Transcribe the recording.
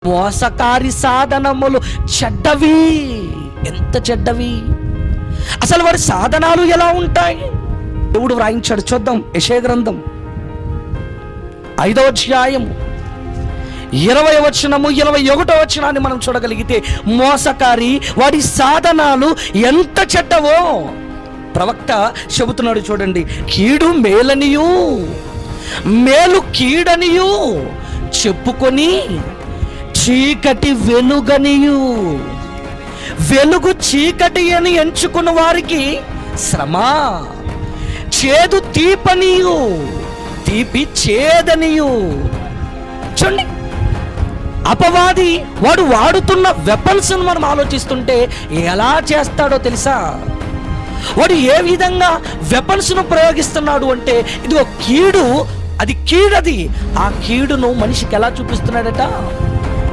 మోసకారి సాధనములు చెడ్డవి. ఎంత చెడ్డవి! అసలు వారి సాధనాలు ఎలా ఉంటాయి? దేవుడు వ్రాయించాడు, చూద్దాం. యెషయా గ్రంథం 5వ అధ్యాయం 20వ వచనము 21వ వచనాన్ని మనం చూడగలిగితే, మోసకారి వాడి సాధనాలు ఎంత చెడ్డవో ప్రవక్త చెబుతున్నాడు. చూడండి, కీడు మేలనియు మేలు కీడనియు చెప్పుకొని చీకటి వెలుగనియు వెలుగు చీకటి అని ఎంచుకున్న వారికి శ్రమ, చేదు తీపనియు తీపి చేదనియు. చూడండి, అపవాది వాడు వాడుతున్న వెపన్స్ మనం ఆలోచిస్తుంటే ఎలా చేస్తాడో తెలుసా? వాడు ఏ విధంగా వెపన్స్ను ప్రయోగిస్తున్నాడు అంటే, ఇదిగో కీడు, అది కీడది. ఆ కీడును మనిషికి ఎలా చూపిస్తున్నాడట?